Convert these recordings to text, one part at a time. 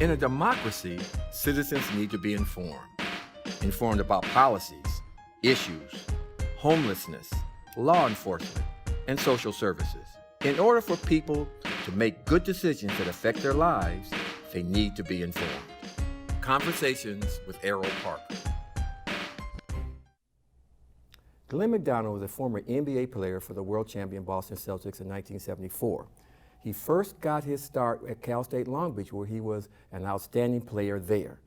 In a democracy, citizens need to be informed. Informed about policies, issues, homelessness, law enforcement, and social services. In order for people to make good decisions that affect their lives, they need to be informed. Conversations with Erroll Parker. Glenn McDonald was a former NBA player for the world champion Boston Celtics in 1974. He first got his start at Cal State Long Beach, where he was an outstanding player there.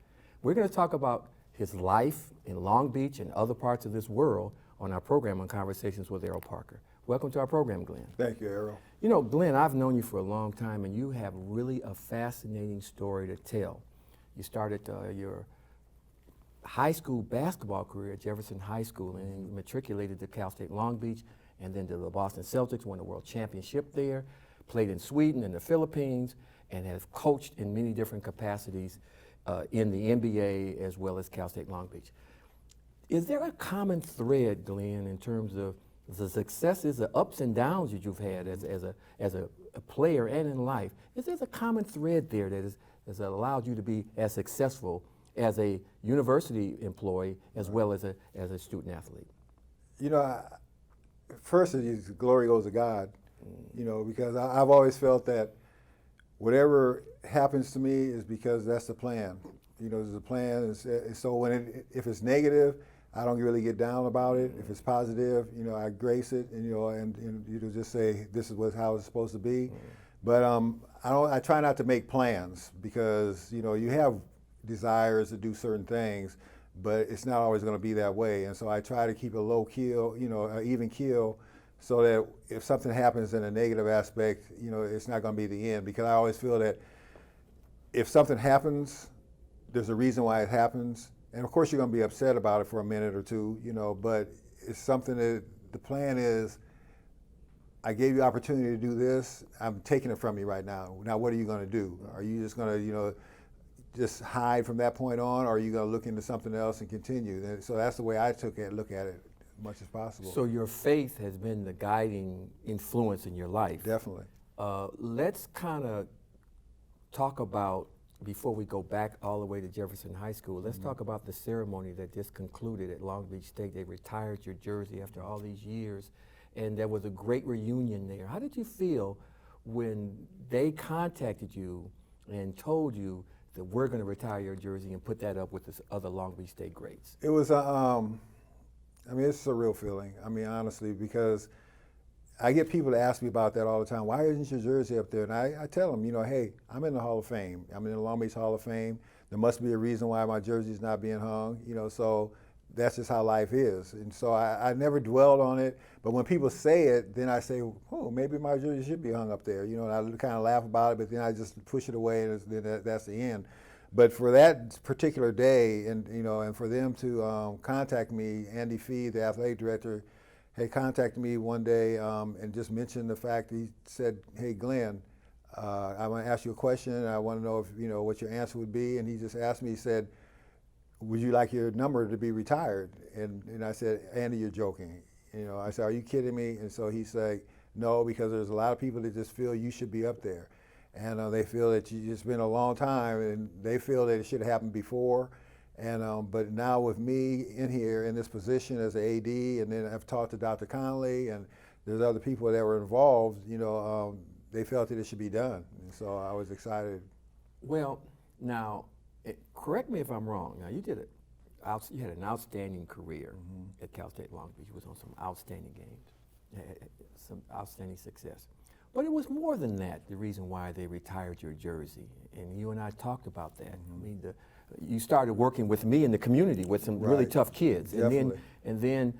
We're going to talk about his life in Long Beach and other parts of this world on our program on Conversations with Erroll Parker. Welcome to our program, Glenn. Thank you, Errol. You know, Glenn, I've known you for a long time, and you have really a fascinating story to tell. You started your high school basketball career at Jefferson High School and you matriculated to Cal State Long Beach and then to the Boston Celtics, won the world championship there, played in Sweden and the Philippines, and have coached in many different capacities in the NBA as well as Cal State Long Beach. Is there a common thread, Glenn, in terms of the successes, the ups and downs that you've had as a player and in life? Is there a common thread there that has allowed you to be as successful as a university employee as well as a student athlete? You know, first, glory goes to God, you know, because I've always felt that whatever happens to me is because that's the plan. You know, there's a plan, so if it's negative, I don't really get down about it. If it's positive, you know, I grace it, and you know, just say this is how it's supposed to be. But I try not to make plans because you know you have desires to do certain things, but it's not always going to be that way. And so I try to keep a low keel, you know, an even keel, so that if something happens in a negative aspect, you know, it's not going to be the end. Because I always feel that if something happens, there's a reason why it happens. And of course you're going to be upset about it for a minute or two, you know, but it's something that the plan is, I gave you opportunity to do this, I'm taking it from you right now. Now what are you going to do? Are you just going to, you know, just hide from that point on, or are you going to look into something else and continue? And so that's the way I look at it as much as possible. So your faith has been the guiding influence in your life. Definitely. Let's kind of talk about, before we go back all the way to Jefferson High School, let's talk about the ceremony that just concluded at Long Beach State. They retired your jersey after all these years, and there was a great reunion there. How did you feel when they contacted you and told you that we're going to retire your jersey and put that up with the other Long Beach State greats? It was, I mean, it's a real feeling. I mean, honestly, because I get people to ask me about that all the time. Why isn't your jersey up there? And I tell them, you know, hey, I'm in the Hall of Fame. I'm in the Long Beach Hall of Fame. There must be a reason why my jersey's not being hung, you know, so that's just how life is. And so I never dwelled on it, but when people say it, then I say, oh, maybe my jersey should be hung up there, you know, and I kind of laugh about it, but then I just push it away, and then that's the end. But for that particular day, and you know, and for them to contact me, Andy Fee, the athletic director, had contacted me one day and just mentioned the fact, he said, hey, Glenn, I want to ask you a question, and I want to know if, you know, what your answer would be. And he just asked me, he said, would you like your number to be retired? And I said, Andy, you're joking. You know, I said, are you kidding me? And so he said, no, because there's a lot of people that just feel you should be up there. And they feel that it's been a long time, and they feel that it should have happened before. And but now with me in here in this position as an AD, and then I've talked to Dr. Conley, and there's other people that were involved, you know, they felt that it should be done. And so I was excited. Well, now, correct me if I'm wrong. Now, you had an outstanding career at Cal State Long Beach. You was on some outstanding games, some outstanding success. But it was more than that, the reason why they retired your jersey. And you and I talked about that. I mean, you started working with me in the community with some really tough kids. Definitely. And then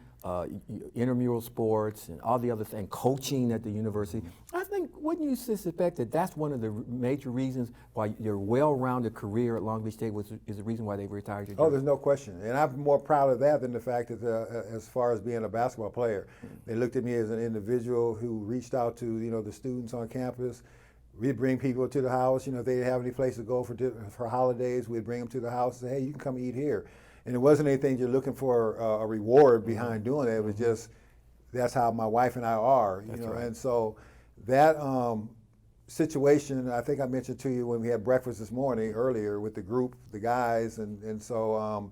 intramural sports and all the other things, coaching at the university. I think, wouldn't you suspect that that's one of the major reasons why your well-rounded career at Long Beach State is the reason why they retired your jersey? Oh, there's no question. And I'm more proud of that than the fact that as far as being a basketball player, they looked at me as an individual who reached out to, you know, the students on campus. We'd bring people to the house, you know, if they didn't have any place to go for holidays, we'd bring them to the house and say, hey, you can come eat here. And it wasn't anything you're looking for a reward behind doing it. It was just, that's how my wife and I are, you know. Right. And so that situation, I think I mentioned to you when we had breakfast this morning earlier with the group, the guys, and so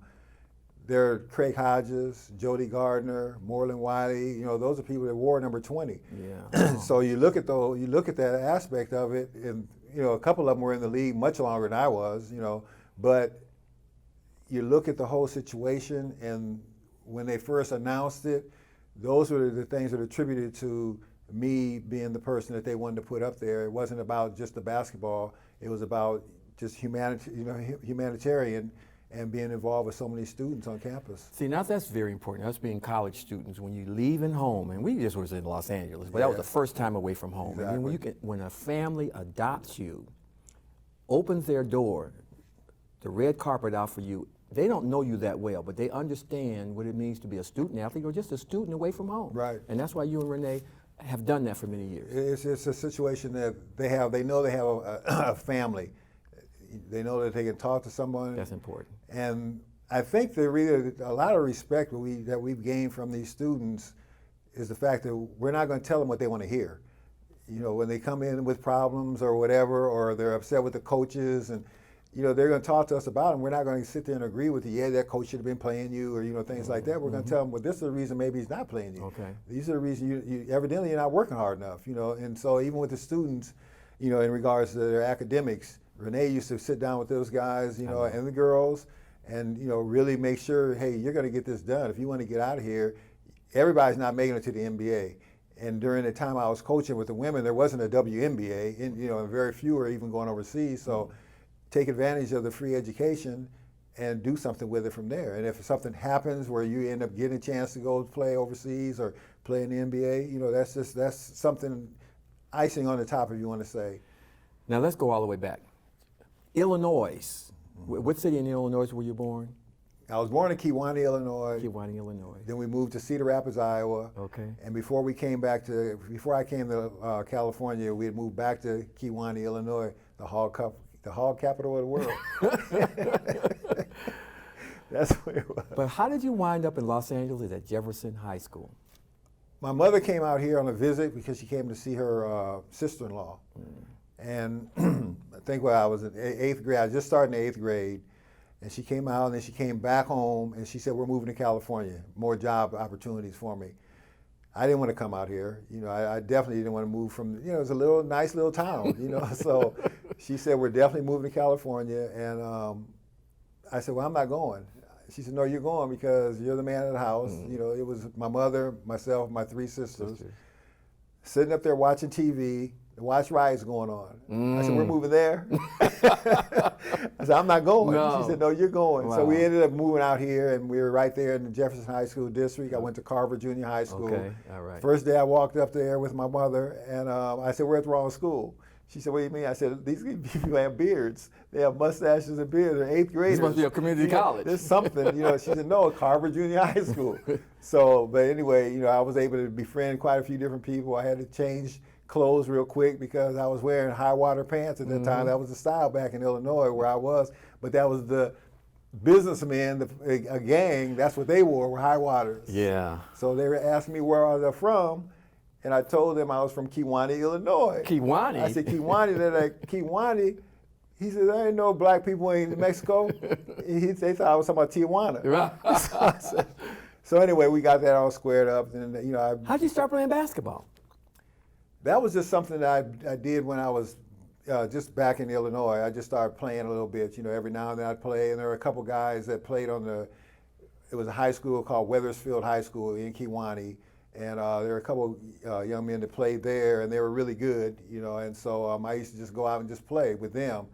there are Craig Hodges, Jody Gardner, Moreland Wiley. You know, those are people that wore number 20. Yeah. So you look at that aspect of it, and you know, a couple of them were in the league much longer than I was. You know, but you look at the whole situation, and when they first announced it, those were the things that attributed to me being the person that they wanted to put up there. It wasn't about just the basketball. It was about just humanitarian and being involved with so many students on campus. See, now that's very important. Us being college students, when you leaving home, and we just was in Los Angeles, but that was the first time away from home. Exactly. And then when a family adopts you, opens their door, the red carpet out for you, they don't know you that well, but they understand what it means to be a student athlete or just a student away from home. Right. And that's why you and Renee have done that for many years. It's a situation that they know they have a family. They know that they can talk to someone. That's important. And I think a lot of respect that we've gained from these students is the fact that we're not going to tell them what they want to hear. You know, when they come in with problems or whatever, or they're upset with the coaches, and you know, they're going to talk to us about them. We're not going to sit there and agree with you. Yeah, that coach should have been playing you, or you know, things like that. We're going to tell them, well, this is the reason maybe he's not playing you. Okay. These are the reasons you evidently you're not working hard enough. You know, and so even with the students, you know, in regards to their academics, Renee used to sit down with those guys, you know, and the girls, and you know, really make sure, hey, you're going to get this done. If you want to get out of here, everybody's not making it to the NBA. And during the time I was coaching with the women, there wasn't a WNBA, and you know, and very few are even going overseas. So take advantage of the free education and do something with it from there. And if something happens where you end up getting a chance to go play overseas or play in the NBA, you know, that's something icing on the top, if you want to say. Now let's go all the way back. Illinois. What city in Illinois were you born? I was born in Kewanee, Illinois. Kewanee, Illinois. Then we moved to Cedar Rapids, Iowa. Okay. And before I came to California, we had moved back to Kewanee, Illinois, the hog capital of the world. That's where it was. But how did you wind up in Los Angeles at Jefferson High School? My mother came out here on a visit because she came to see her sister-in-law. And I think when I was in 8th grade, I just started in 8th grade, and she came out and then she came back home and she said, we're moving to California, more job opportunities for me. I didn't want to come out here. You know, I definitely didn't want to move from, you know, it was a nice little town, you know. So she said, we're definitely moving to California. And I said, well, I'm not going. She said, no, you're going because you're the man of the house. You know, it was my mother, myself, my 3 sisters, sitting up there watching TV. The watch riots going on. I said, we're moving there. I said, I'm not going. No. She said, no, you're going. Wow. So we ended up moving out here, and we were right there in the Jefferson High School district. I went to Carver Junior High School. Okay, all right. First day I walked up there with my mother, and I said, we're at the wrong school. She said, what do you mean? I said, these people have beards. They have mustaches and beards. They're 8th graders. This must be a community college. There's something, you know. She said, no, Carver Junior High School. So, but anyway, you know, I was able to befriend quite a few different people. I had to change clothes real quick because I was wearing high water pants at that time. That was the style back in Illinois where I was. But that was the businessmen, a gang, that's what they wore high waters. Yeah. So they were asking me where I was from, and I told them I was from Kewanee, Illinois. Kewanee? I said, Kewanee. They're like, Kewanee? He said, there ain't no black people in Mexico. They thought I was talking about Tijuana. So anyway, we got that all squared up. And you know, How'd you start playing basketball? That was just something that I did when I was just back in Illinois. I just started playing a little bit. You know, every now and then I'd play, and there were a couple guys that played it was a high school called Weathersfield High School in Kewanee, and there were a couple young men that played there, and they were really good, you know, and so I used to just go out and just play with them.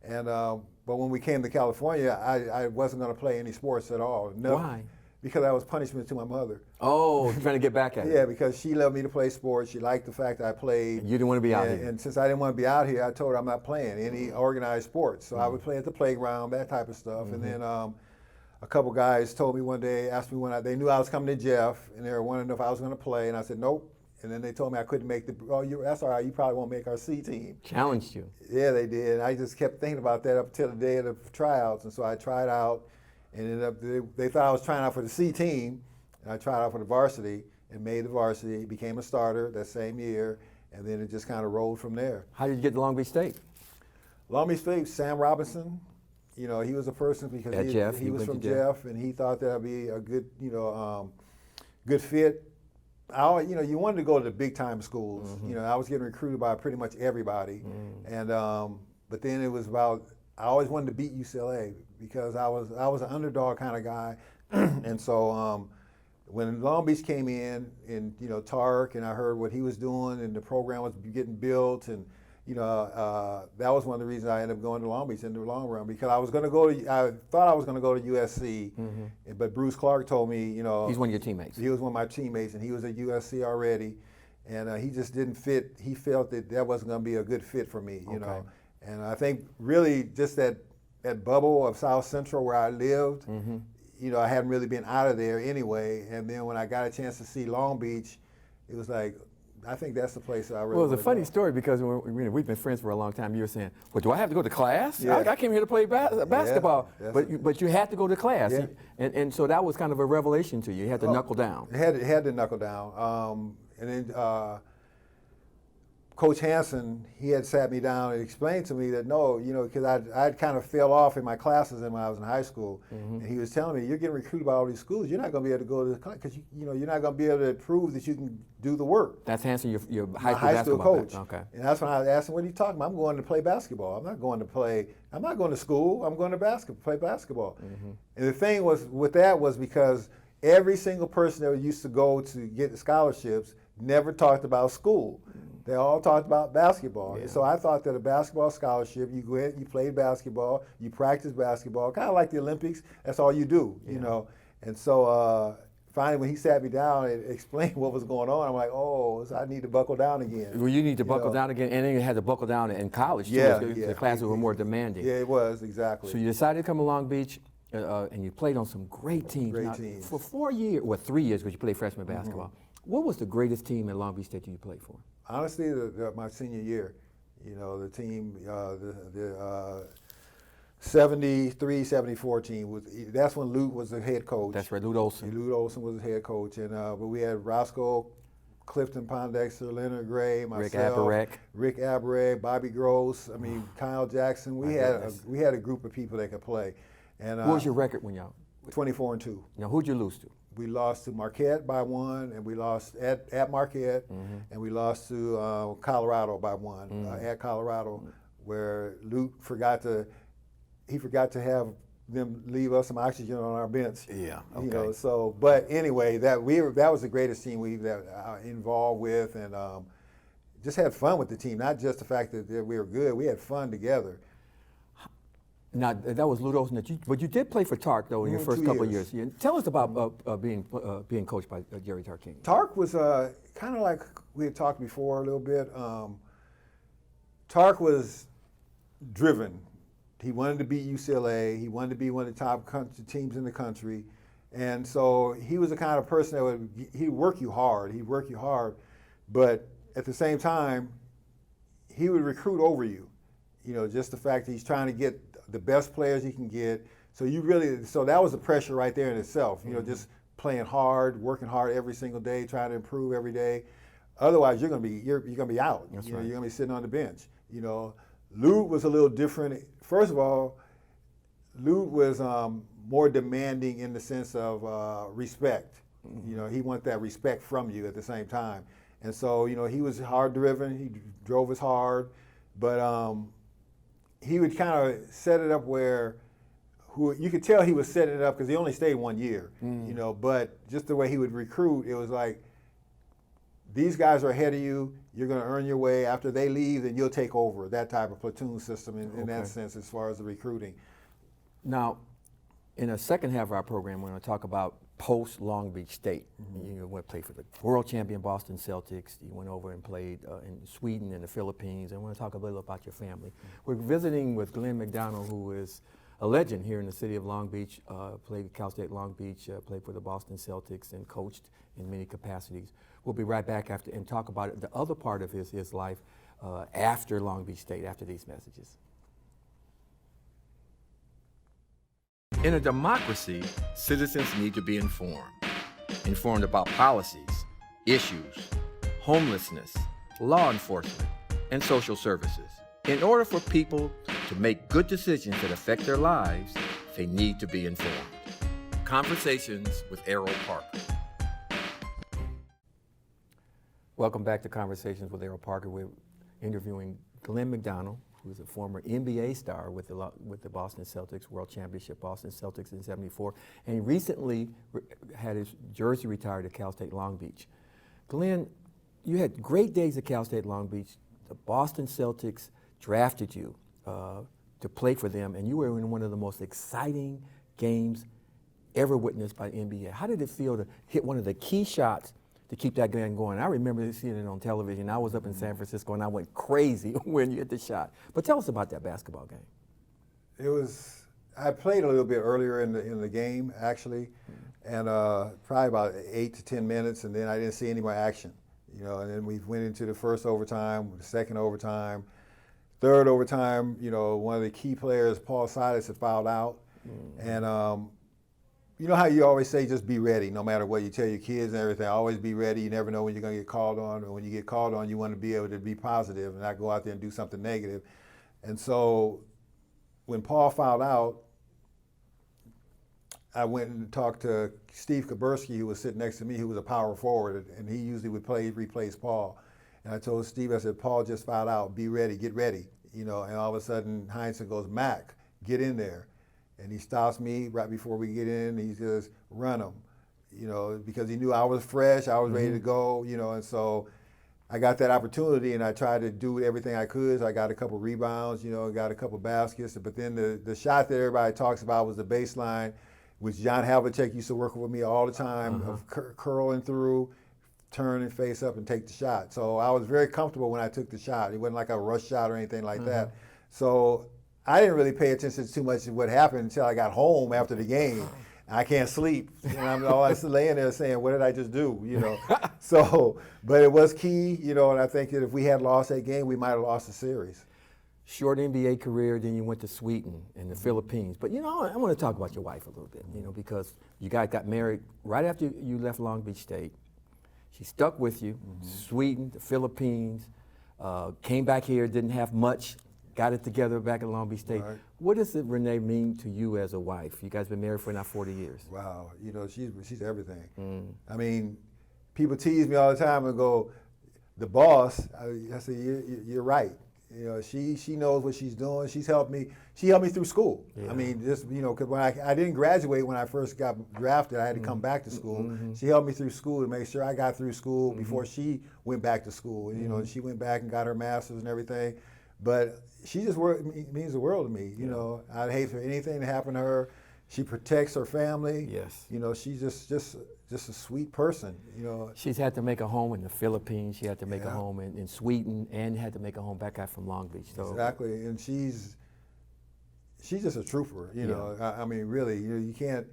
And but when we came to California, I wasn't going to play any sports at all. No, Why? Because I was punishment to my mother. Oh, trying to get back at it. Yeah, because she loved me to play sports. She liked the fact that I played. You didn't want to be out here. And since I didn't want to be out here, I told her I'm not playing any organized sports. So I would play at the playground, that type of stuff. And then a couple guys told me one day, asked me they knew I was coming to Jeff, and they were wondering if I was going to play. And I said, nope. And then they told me I couldn't make that's all right, you probably won't make our C team. Challenged you. Yeah, they did. And I just kept thinking about that up until the day of the tryouts. And so I tried out, and ended up, they thought I was trying out for the C team. And I tried out for the varsity and made the varsity, became a starter that same year. and then it just kind of rolled from there. How did you get to Long Beach State? Long Beach State, Sam Robinson, you know, he was a person because he was from Jeff, and he thought that'd be a good, you know, good fit. You know, you wanted to go to the big time schools. You know, I was getting recruited by pretty much everybody, and but then it was about, I always wanted to beat UCLA because I was an underdog kind of guy, and so when Long Beach came in, and you know, Tark, and I heard what he was doing, and the program was getting built, and you know, that was one of the reasons I ended up going to Long Beach in the long run, because I was going to go to, I thought I was going to go to USC, but Bruce Clark told me, you know. He's one of your teammates. He was one of my teammates, and he was at USC already, and he just didn't fit. He felt that wasn't going to be a good fit for me, you know. And I think really just that bubble of South Central where I lived, you know, I hadn't really been out of there anyway, and then when I got a chance to see Long Beach, it was like, I think that's the place that I really Well, it's a wanna funny go. story because we've been friends for a long time. You were saying, well, do I have to go to class? Yeah. I came here to play basketball. But you had to go to class. Yeah. And so that was kind of a revelation to you. You had to knuckle down. It had to knuckle down. And then Coach Hansen, he had sat me down and explained to me that no, you know, because I'd kind of fell off in my classes when I was in high school, and he was telling me, you're getting recruited by all these schools, you're not going to be able to go to the class because you know, you're not going to be able to prove that you can do the work. That's Hansen, your high school high basketball coach. Okay. And that's when I asked him, what are you talking about? I'm going to play basketball. I'm not going to school. I'm going to play basketball. And the thing was with that was because every single person that used to go to get the scholarships never talked about school. They all talked about basketball. Yeah. So I thought that a basketball scholarship, you go ahead, you play basketball, you practice basketball, kind of like the Olympics, that's all you do, you know. And so finally when he sat me down and explained what was going on, I'm like, oh, so I need to buckle down again. Well, you need to buckle down again, and then you had to buckle down in college, too. The classes were more demanding. Yeah, it was, exactly. So you decided to come to Long Beach, and you played on some great teams. Great teams. For 4 years, well, 3 years, because you played freshman basketball. What was the greatest team in Long Beach State that you played for? Honestly, my senior year, you know, the team, the 73-74 team, that's when Lute was the head coach. That's right, Lute Olson. Lute Olson was the head coach, and but we had Roscoe, Clifton Pondexter, Leonard Gray, myself, Rick Aberek, Bobby Gross, I mean, Kyle Jackson. We had a group of people that could play. And what was your record when y'all? 24-2. Now, who'd you lose to? We lost to Marquette by 1, and we lost at Marquette, and we lost to Colorado by 1 at Colorado, where Luke forgot to have them leave us some oxygen on our bench. Yeah, okay. You know, so but anyway, that was the greatest team we involved with, and just had fun with the team. Not just the fact that we were good, we had fun together. Now, that was Lute Olson, but you did play for Tark, though, in your first couple of years. Tell us about being coached by Jerry Tarkanian. Tark was kind of like we had talked before a little bit. Tark was driven. He wanted to beat UCLA. He wanted to be one of the top teams in the country. And so he was the kind of person that he'd work you hard. He'd work you hard. But at the same time, he would recruit over you. You know, just the fact that he's trying to get the best players he can get. So that was the pressure right there in itself. You know, just playing hard, working hard every single day, trying to improve every day. Otherwise, you're gonna be out. That's you know, right. You're gonna be sitting on the bench. You know, Lute was a little different. First of all, Lute was more demanding in the sense of respect. You know, he wanted that respect from you at the same time. And so, you know, he was hard driven. He drove us hard, but he would kind of set it up where you could tell he was setting it up because he only stayed 1 year, you know, but just the way he would recruit, it was like, these guys are ahead of you, you're going to earn your way. After they leave, then you'll take over, that type of platoon system in that sense as far as the recruiting. Now, in the second half of our program, we're going to talk about post-Long Beach State. You went to play for the world champion Boston Celtics. You went over and played in Sweden and the Philippines. And I want to talk a little about your family. We're visiting with Glenn McDonald, who is a legend here in the city of Long Beach, played at Cal State Long Beach, played for the Boston Celtics, and coached in many capacities. We'll be right back after and talk about the other part of his life after Long Beach State, after these messages. In a democracy, citizens need to be informed about policies, issues, homelessness, law enforcement, and social services. In order for people to make good decisions that affect their lives, they need to be informed. Conversations with Erroll Parker. Welcome back to Conversations with Erroll Parker. We're interviewing Glenn McDonald, who's a former NBA star with the Boston Celtics, World Championship Boston Celtics in '74, and he recently had his jersey retired at Cal State Long Beach. Glenn, you had great days at Cal State Long Beach. The Boston Celtics drafted you to play for them, and you were in one of the most exciting games ever witnessed by the NBA. How did it feel to hit one of the key shots to keep that game going? I remember seeing it on television. I was up in San Francisco, and I went crazy when you hit the shot. But tell us about that basketball game. I played a little bit earlier in the game, actually, and probably about 8 to 10 minutes, and then I didn't see any more action. And then we went into the first overtime, the second overtime, third overtime. One of the key players, Paul Silas, had fouled out, and you know how you always say, just be ready, no matter what you tell your kids and everything. Always be ready. You never know when you're going to get called on, or when you get called on, you want to be able to be positive and not go out there and do something negative. And so when Paul fouled out, I went and talked to Steve Kuberski, who was sitting next to me, who was a power forward, and he usually would replace Paul. And I told Steve, I said, Paul just fouled out. Be ready. Get ready. And all of a sudden, Heinsohn goes, Mac, get in there. And he stops me right before we get in. He says, run him, because he knew I was fresh, I was ready to go, and so I got that opportunity, and I tried to do everything I could. So I got a couple rebounds, got a couple baskets. But then the shot that everybody talks about was the baseline, which John Havlicek used to work with me all the time, of curling through, turn and face up and take the shot. So I was very comfortable when I took the shot. It wasn't like a rush shot or anything like that. So I didn't really pay attention too much to what happened until I got home after the game. I can't sleep. And I'm always laying there saying, what did I just do? So, but it was key, and I think that if we had lost that game, we might have lost the series. Short NBA career, then you went to Sweden and the Philippines. But, I want to talk about your wife a little bit, because you guys got married right after you left Long Beach State. She stuck with you, Sweden, the Philippines, came back here, didn't have much. Got it together back at Long Beach State. Right. What does it, Renee, mean to you as a wife? You guys been married for now 40 years. Wow, she's everything. I mean, people tease me all the time and go, the boss. I say, you're right. She knows what she's doing. She helped me through school. Yeah. I mean, just because when I didn't graduate when I first got drafted, I had to come back to school. She helped me through school to make sure I got through school before she went back to school. She went back and got her master's and everything. But she just means the world to me. I'd hate for anything to happen to her. She protects her family. Yes. She's just a sweet person. She's had to make a home in the Philippines. She had to make a home in Sweden, and had to make a home back out from Long Beach. So. Exactly, and she's just a trooper. I mean, really, you can't.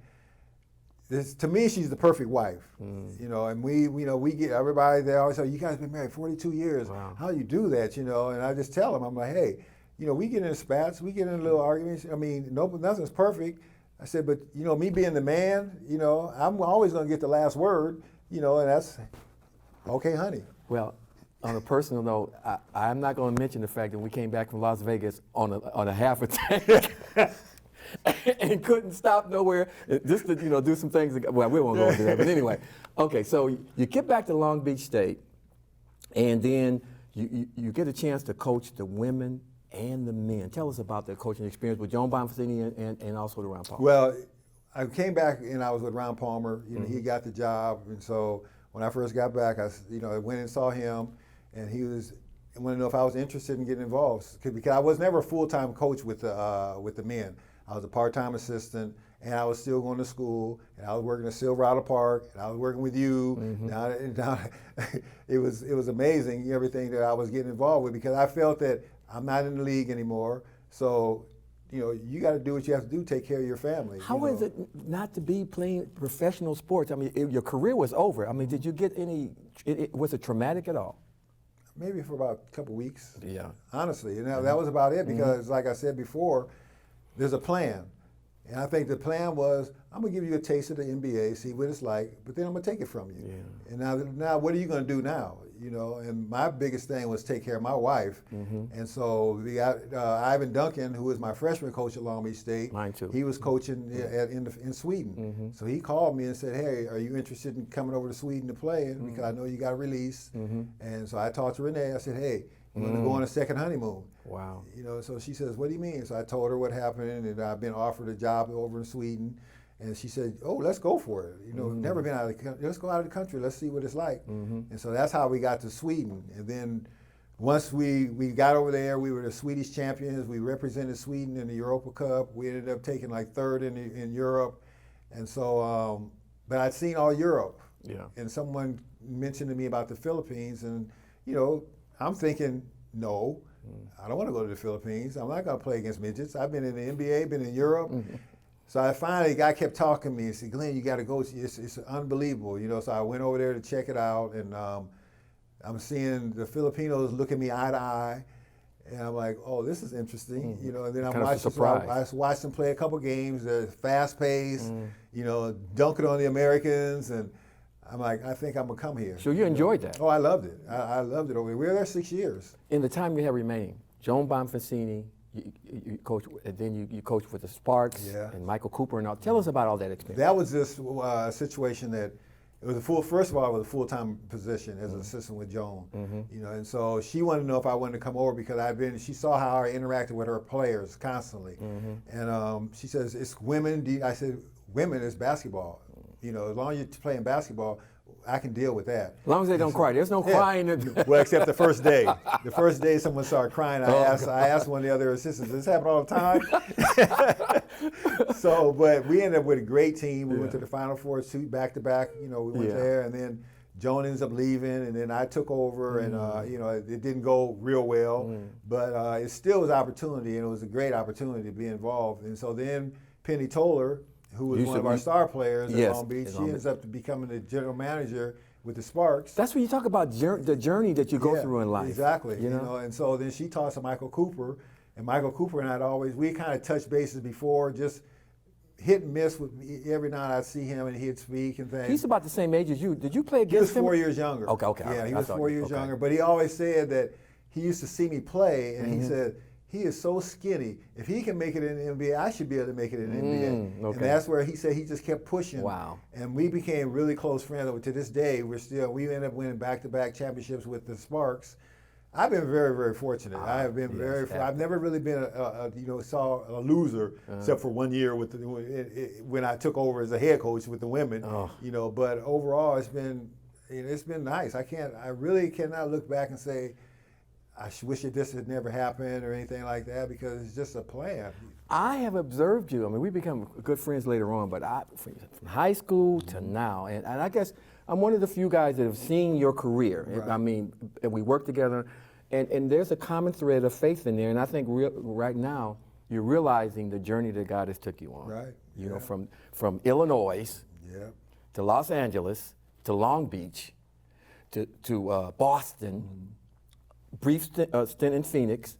To me, she's the perfect wife, and we get everybody. They always say, "You guys been married 42 years. Wow. How do you do that?" And I just tell them, I'm like, "Hey, we get in spats, we get in little arguments. I mean, nothing's perfect." I said, "But me being the man, I'm always going to get the last word, and that's okay, honey." Well, on a personal note, I'm not going to mention the fact that we came back from Las Vegas on a half a tank. And couldn't stop nowhere, just to do some things. Well, we won't go into that, but anyway. Okay, so you get back to Long Beach State, and then you get a chance to coach the women and the men. Tell us about the coaching experience with Joan Bonfacini and also the Ron Palmer. Well, I came back and I was with Ron Palmer. He got the job, and so when I first got back, I went and saw him, and he wanted to know if I was interested in getting involved because I was never a full-time coach with the men. I was a part-time assistant, and I was still going to school, and I was working at Silverado Park, and I was working with you. Now, it was amazing everything that I was getting involved with because I felt that I'm not in the league anymore. So, you got to do what you have to do, take care of your family. How is it not to be playing professional sports? I mean, your career was over. I mean, did you get was it traumatic at all? Maybe for about a couple weeks. Yeah. Honestly, that was about it because, like I said before, there's a plan. And I think the plan was, I'm gonna give you a taste of the NBA, see what it's like, but then I'm gonna take it from you. Yeah. And now what are you gonna do now? You know, and my biggest thing was take care of my wife. And so we got Ivan Duncan, who was my freshman coach at Long Beach State. Mine too. He was coaching in Sweden. So he called me and said, hey, are you interested in coming over to Sweden to play? Because I know you got a release. And so I talked to Renee. I said, hey, I'm going to go on a second honeymoon. Wow. You know, so she says, what do you mean? So I told her what happened, and I've been offered a job over in Sweden. And she said, oh, let's go for it. You know, we've never been out of the country. Let's go out of the country. Let's see what it's like. And so that's how we got to Sweden. And then once we got over there, we were the Swedish champions. We represented Sweden in the Europa Cup. We ended up taking like third in Europe. And so, but I'd seen all Europe. Yeah. And someone mentioned to me about the Philippines. And, you know, I'm thinking, no, I don't want to go to the Philippines. I'm not going to play against midgets. I've been in the NBA, been in Europe. So I finally, the guy kept talking to me and said, Glenn, you got to go. It's unbelievable, you know. So I went over there to check it out, and I'm seeing the Filipinos look at me eye to eye, and I'm like, oh, this is interesting, you know. And then I'm watching, so I watched them play a couple games, fast paced, you know, dunking on the Americans, and I'm like, I think I'm gonna come here. So you enjoyed that? Oh, I loved it. I loved it over here. We were there 6 years. In the time you had remaining, Joan Bonfacini, you coach, and then you coach with the Sparks and Michael Cooper and all. Tell us about all that experience. That was this situation that it was first of all, it was a full-time position as an assistant with Joan. You know, and so she wanted to know if I wanted to come over because she saw how I interacted with her players constantly. And she says, it's women. I said, women is basketball. You know, as long as you're playing basketball, I can deal with that. As long as they don't cry. There's no crying. Well, except the first day. The first day someone started crying, I asked one of the other assistants, does this happen all the time? So, but we ended up with a great team. We went to the Final Four back to back. You know, we went there, and then Joan ends up leaving, and then I took over, and you know, it didn't go real well, but it still was opportunity, and it was a great opportunity to be involved. And so then Penny Toller, who was one of our star players at Long Beach, she ends up becoming the general manager with the Sparks. That's when you talk about the journey that you go through in life. Exactly. You know, and so then she talks to Michael Cooper, and Michael Cooper and we kind of touched bases before, just hit and miss with me. Every night I'd see him and he'd speak and things. He's about the same age as you. Did you play against him? He was 4 years younger. Okay. Yeah, he was 4 years younger, but he always said that he used to see me play, and he said, he is so skinny. If he can make it in the NBA, I should be able to make it in the NBA. And that's where he said he just kept pushing. Wow. And we became really close friends. To this day, we ended up winning back-to-back championships with the Sparks. I've been very, very fortunate. I have been I've never really been a loser, except for 1 year when I took over as a head coach with the women. You know, but overall, it's been nice. I really cannot look back and say, I wish this had never happened or anything like that, because it's just a plan. I have observed you. I mean, we become good friends later on, but from high school to now, and I guess I'm one of the few guys that have seen your career. Right. I mean, we work together, and there's a common thread of faith in there, and I think right now you're realizing the journey that God has took you on. Right. You know, from Illinois to Los Angeles to Long Beach to Boston. Brief stint in Phoenix,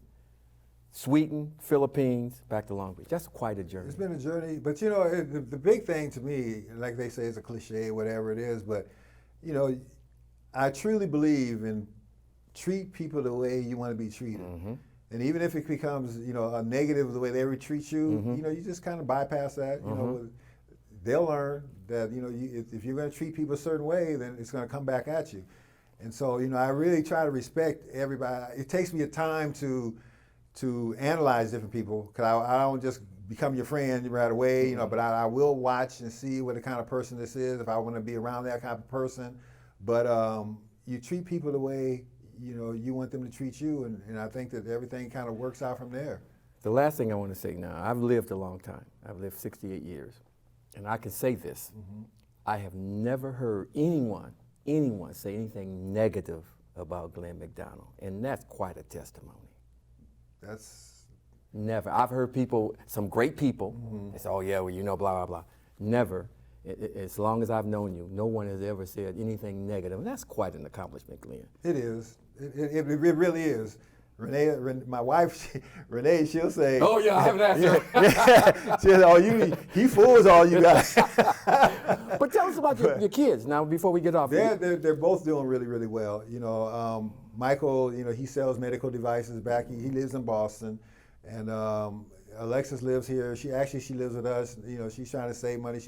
Sweden, Philippines, back to Long Beach. That's quite a journey. It's been a journey, but you know, the big thing to me, like they say, it's a cliche, whatever it is, but you know, I truly believe in treat people the way you want to be treated. And even if it becomes, you know, a negative the way they treat you, you know, you just kind of bypass that. You know, they'll learn that, you know, if you're going to treat people a certain way, then it's going to come back at you. And so, you know, I really try to respect everybody. It takes me a time to analyze different people, because I don't just become your friend right away, you know, but I will watch and see what the kind of person this is, if I want to be around that kind of person. But you treat people the way, you know, you want them to treat you, and I think that everything kind of works out from there. The last thing I want to say now, I've lived a long time. I've lived 68 years, and I can say this. I have never heard anyone say anything negative about Glenn McDonald, and that's quite a testimony. That's never. I've heard people, some great people, they say, "Oh yeah, well, you know, blah blah blah." Never. As long as I've known you, no one has ever said anything negative, and that's quite an accomplishment, Glenn. It is. It really is. my wife, Renee, she'll say, Oh, yeah, I haven't asked her. she'll say, oh, he fools all you guys. But tell us about your kids now before we get off. They're both doing really, really well. You know, Michael, you know, he sells medical devices back. He lives in Boston, and Alexis lives here. She lives with us. You know, she's trying to save money.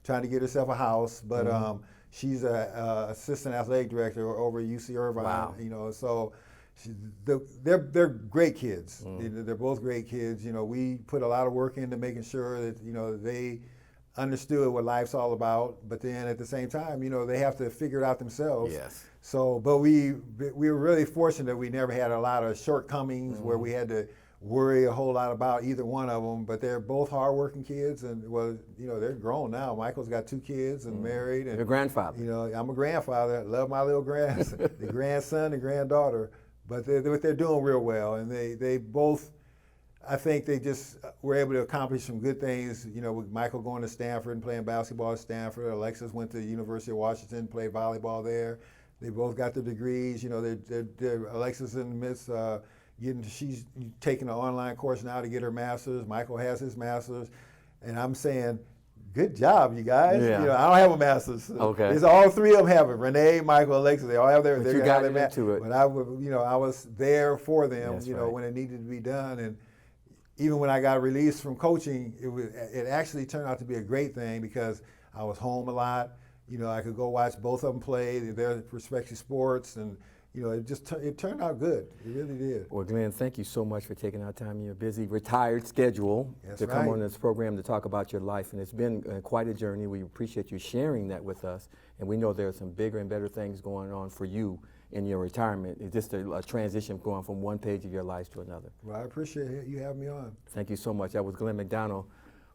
Trying to get herself a house, but she's a assistant athletic director over at UC Irvine. Wow. You know, so they're great kids. They're both great kids. You know, we put a lot of work into making sure that, you know, they understood what life's all about, but then at the same time, you know, they have to figure it out themselves. Yes. So, but we were really fortunate that we never had a lot of shortcomings where we had to worry a whole lot about either one of them. But they're both hardworking kids, and well, you know, they're grown now. Michael's got 2 kids and married. And your grandfather. You know, I'm a grandfather. I love my little grandson, the grandson and granddaughter. But they're doing real well, and they both. I think they just were able to accomplish some good things, you know, with Michael going to Stanford and playing basketball at Stanford. Alexis went to the University of Washington, played volleyball there. They both got their degrees. You know, Alexis in the midst she's taking an online course now to get her master's. Michael has his master's. And I'm saying, good job, you guys. Yeah. You know, I don't have a master's. Okay. It's all 3 of them have it. Renee, Michael, Alexis, they all have their master's. But I was there for them, That's you know, right. when it needed to be done. And even when I got released from coaching, it actually turned out to be a great thing because I was home a lot. You know, I could go watch both of them play their respective sports, and you know, it turned out good. It really did. Well, Glenn, thank you so much for taking our time in your busy retired schedule to come on this program to talk about your life. And it's been quite a journey. We appreciate you sharing that with us. And we know there are some bigger and better things going on for you in your retirement. It's just a transition going from one page of your life to another. Well, I appreciate you having me on. Thank you so much. That was Glenn McDonald,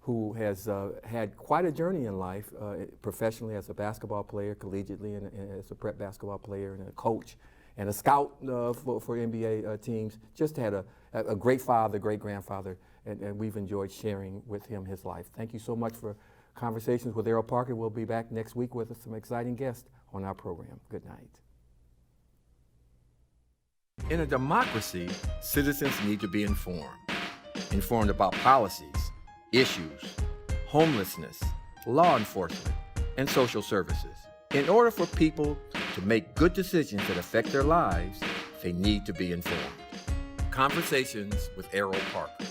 who has had quite a journey in life, professionally as a basketball player, collegiately, and as a prep basketball player and a coach and a scout for NBA teams. Just had a great father, great grandfather, and we've enjoyed sharing with him his life. Thank you so much for Conversations with Erroll Parker. We'll be back next week with some exciting guests on our program. Good night. In a democracy, citizens need to be informed about policies, issues, homelessness, law enforcement, and social services. In order for people to make good decisions that affect their lives, they need to be informed. Conversations with Erroll Parker.